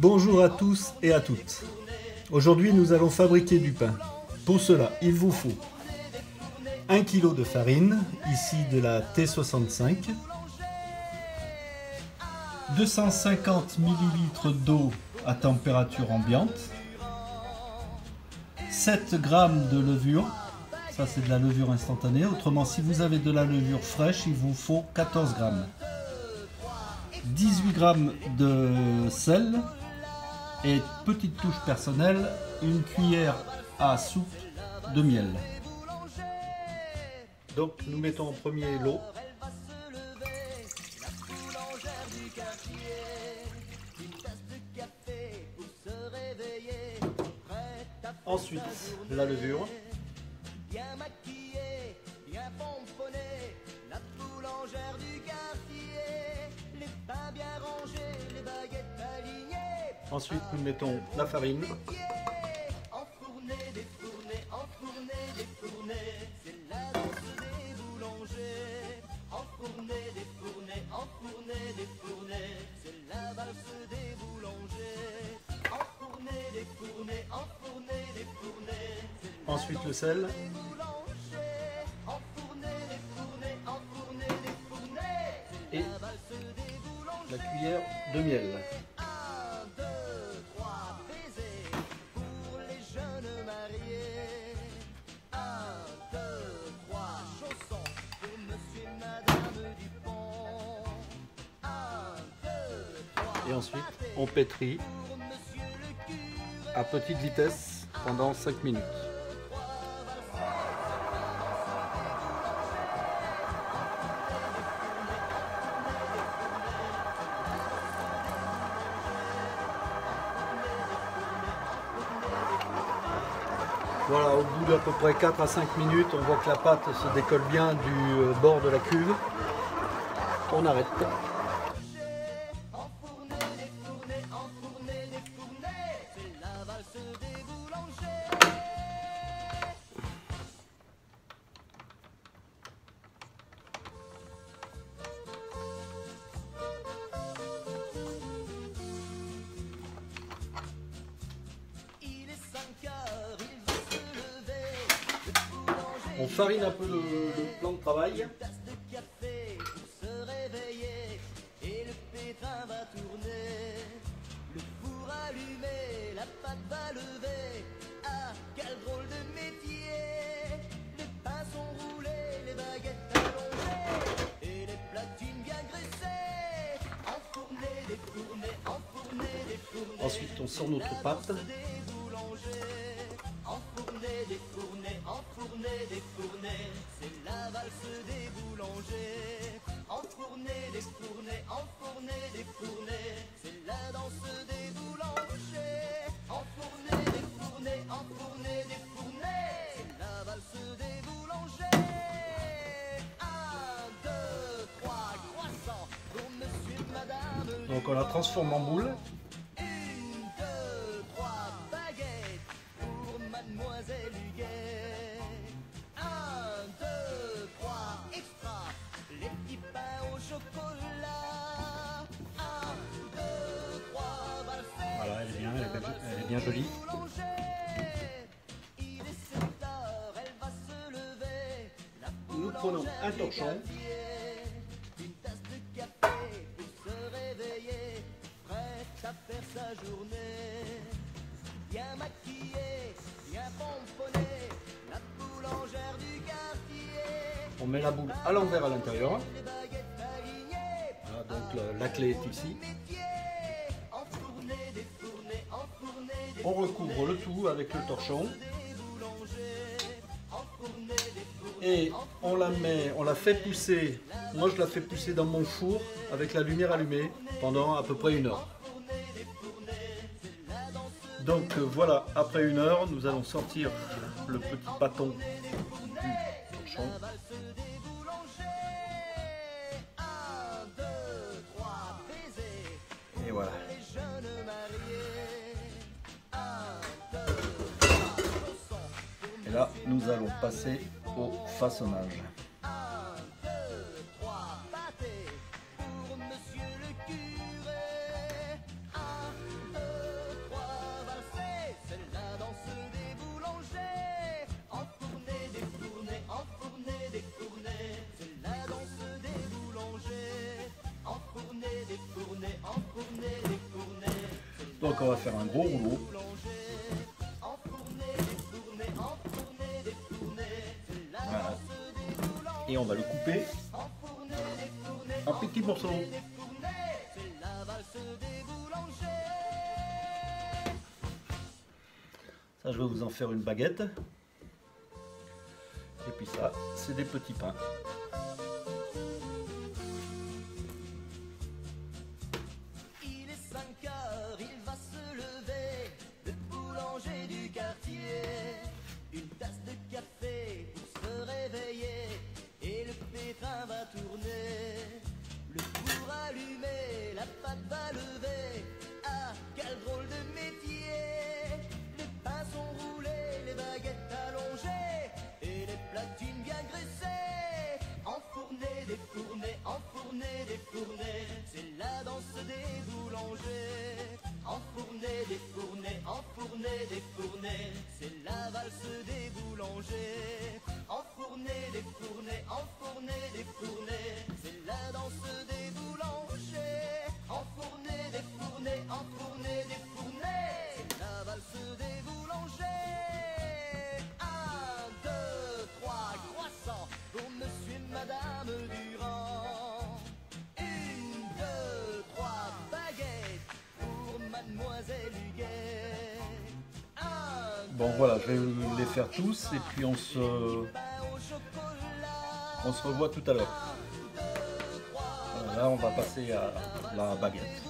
Bonjour à tous et à toutes. Aujourd'hui, nous allons fabriquer du pain. Pour cela, il vous faut 1 kg de farine, ici de la T65, 250 ml d'eau à température ambiante, 7 g de levure, ça c'est de la levure instantanée, autrement si vous avez de la levure fraîche, il vous faut 14 g, 18 g de sel et petite touche personnelle, une cuillère à soupe de miel. Donc nous mettons en premier l'eau. Ensuite la levure. Bien maquillée, bien pomponnée, la boulangère du quartier, les pains bien rangés, les baguettes alignées. Ensuite nous mettons la farine. Enfourner, défourner, enfourner, défourner, c'est la danse des boulangers. Enfourner, défourner, enfourner, défourner, c'est la valse des boulangers. Enfourner, défourner, enfourner, défourner. Ensuite le sel. Et la cuillère de miel. Et ensuite on pétrit à petite vitesse pendant 5 minutes. Voilà, au bout d'à peu près 4 à 5 minutes, on voit que la pâte se décolle bien du bord de la cuve. On arrête. On farine un peu le plan de travail. Le four allumé, la pâte va lever. Ah, quel drôle de métier. Les pains sont roulés, les baguettes allongées et les platines bien graissées. Enfourner, défourner, enfourner, défourner. Ensuite, on sort notre pâte. Enfourner, défourner, enfourner, défourner, c'est la valse des boulangers. Enfourner, défourner, enfourner, défourner, c'est la danse des boulangers. Enfourner, défourner, enfourner, défourner, c'est la valse des boulangers. 1, 2, 3, croissant pour monsieur, madame. Donc on la transforme en boule. Mademoiselle Huguet. 1, 2, 3, extra, les petits pains au chocolat. 1, 2, 3, valser. Voilà, elle est bien jolie. Il est 7 heures, elle va se lever. Nous prenons un torchon. Une tasse de café pour se réveiller, prête à faire sa journée. Bien maquillée, bien pomponnée, la boulangère du quartier. On met la boule à l'envers à l'intérieur. Voilà, donc la clé est ici. On recouvre le tout avec le torchon. Et on la fait pousser. Moi je la fais pousser dans mon four avec la lumière allumée pendant à peu près 1 heure. Donc voilà, après 1 heure, nous allons sortir le petit bâton du torchon. Et voilà. Et là, nous allons passer au façonnage. Donc on va faire un gros rouleau. Voilà. Et on va le couper en petits morceaux. Ça, je vais vous en faire une baguette. Et puis ça, c'est des petits pains. Il est 5 heures, il va se lever, le boulanger du quartier. Une tasse de café pour se réveiller, et le pétrin va tourner. Le four allumé, la pâte va lever. Ah, quel drôle de métier! Les pains sont roulés, les baguettes allongées, et les platines bien graissées. Enfournées, défournées, enfournées, défournées, c'est la danse des boulangers. Enfournées, défournées, enfournées, défournées, c'est la valse des boulangers. Enfournées, défournées, enfournées, défournées, c'est la danse des boulangers. Enfournées, défournées, enfournées, défournées, c'est la valse des boulangers. 1, 2, 3, croissant pour monsieur et madame Durand. 1, 2, 3, baguettes pour mademoiselle Huguet. Bon voilà, je vais les faire tous et puis on se revoit tout à l'heure. Voilà, là on va passer à la baguette.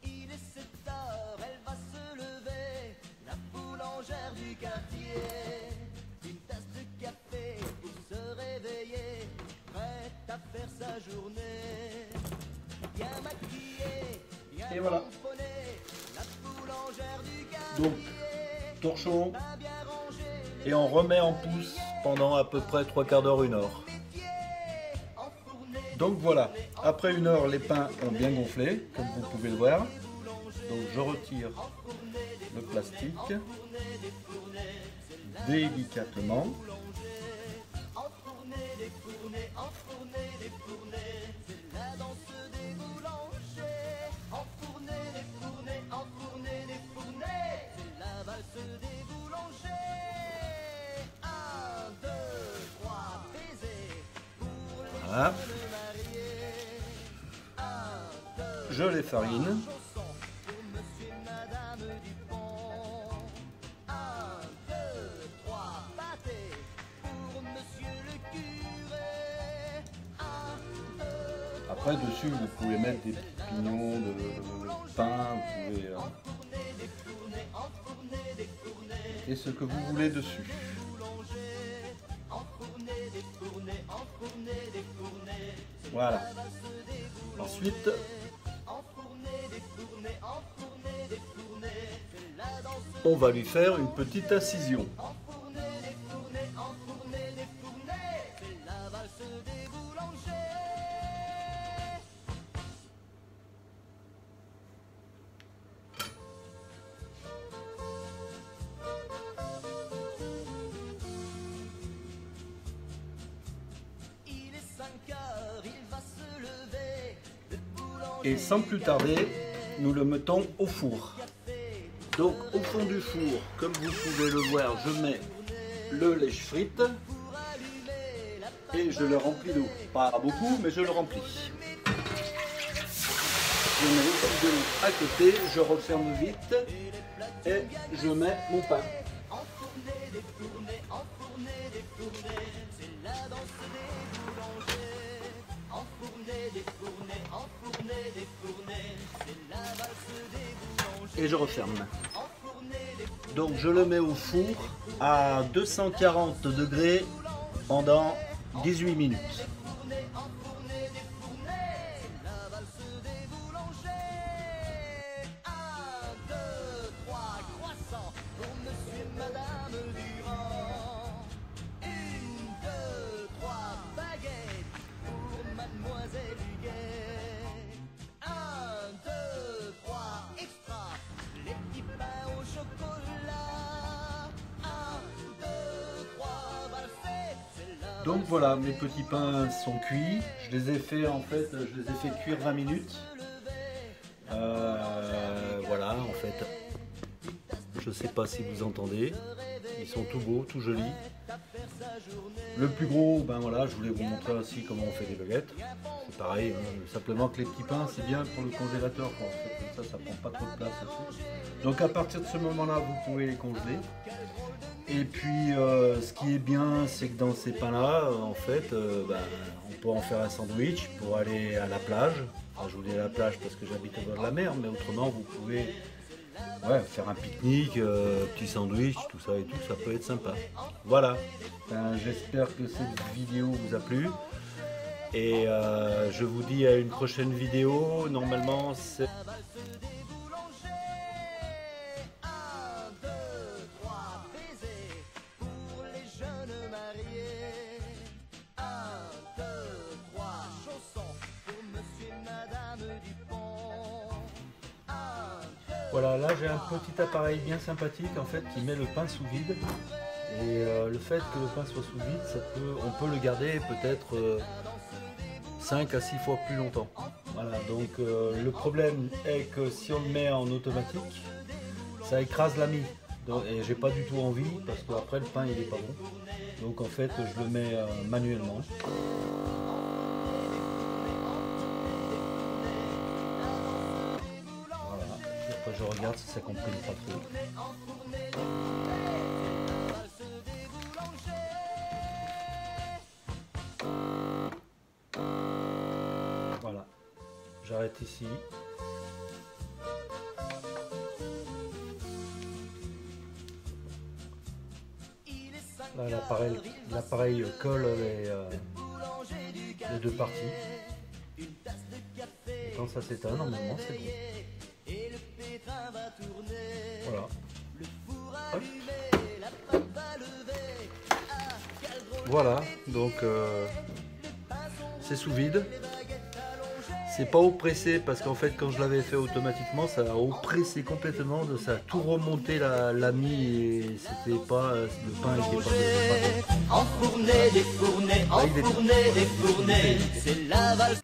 Il est 7 heures, elle va se lever, la boulangère du quartier. Une tasse de café pour se réveiller, prête à faire sa journée. Bien maquillée, bien Et voilà. tamponnée, la boulangère du quartier. Donc, torchon, et on remet en pouce pendant à peu près 3/4 d'heure, 1 heure. Donc voilà, après 1 heure, les pains ont bien gonflé, comme vous pouvez le voir. Donc je retire le plastique délicatement. Voilà. Je les farine. Après, dessus, vous pouvez mettre des pignons de pain, vous pouvez et ce que vous voulez dessus. Voilà. Ensuite, on va lui faire une petite incision. Et sans plus tarder, nous le mettons au four. Donc au fond du four, comme vous pouvez le voir, je mets le lèche-frite et je le remplis d'eau. Pas beaucoup, mais je le remplis. Je mets aussi de l'eau à côté, je referme vite et je mets mon pain. Et je referme. Donc je le mets au four à 240 degrés pendant 18 minutes. Donc voilà, mes petits pains sont cuits. Je les ai fait cuire 20 minutes. Voilà, en fait, je sais pas si vous entendez. Ils sont tout beaux, tout jolis. Le plus gros, ben voilà, je voulais vous montrer aussi comment on fait des baguettes. C'est pareil, hein, simplement que les petits pains, c'est bien pour le congélateur, quoi. En fait, comme ça prend pas trop de place. Donc à partir de ce moment-là, vous pouvez les congeler. Et puis, ce qui est bien, c'est que dans ces pains-là, en fait, on peut en faire un sandwich pour aller à la plage. Enfin, je vous dis à la plage parce que j'habite au bord de la mer, mais autrement, vous pouvez faire un pique-nique, petit sandwich, tout ça et tout, ça peut être sympa. Voilà, j'espère que cette vidéo vous a plu. Et je vous dis à une prochaine vidéo. Normalement, c'est... Voilà, là j'ai un petit appareil bien sympathique en fait qui met le pain sous vide. Et le fait que le pain soit sous vide, on peut le garder peut-être 5 à 6 fois plus longtemps. Voilà, donc le problème est que si on le met en automatique, ça écrase la mie. Et j'ai pas du tout envie parce qu'après le pain il est pas bon. Donc en fait je le mets manuellement. Je regarde si ça comprime pas trop. Voilà, j'arrête ici. Là, l'appareil colle les deux parties. Et quand ça s'éteint, normalement c'est bon. Voilà. Hop. Voilà, donc c'est sous vide. C'est pas oppressé parce qu'en fait quand je l'avais fait automatiquement, ça a oppressé complètement, ça a tout remonté la mie et c'était pas le pain était pas bon. Enfourné, défourné, enfourné, défourné, c'est la valse.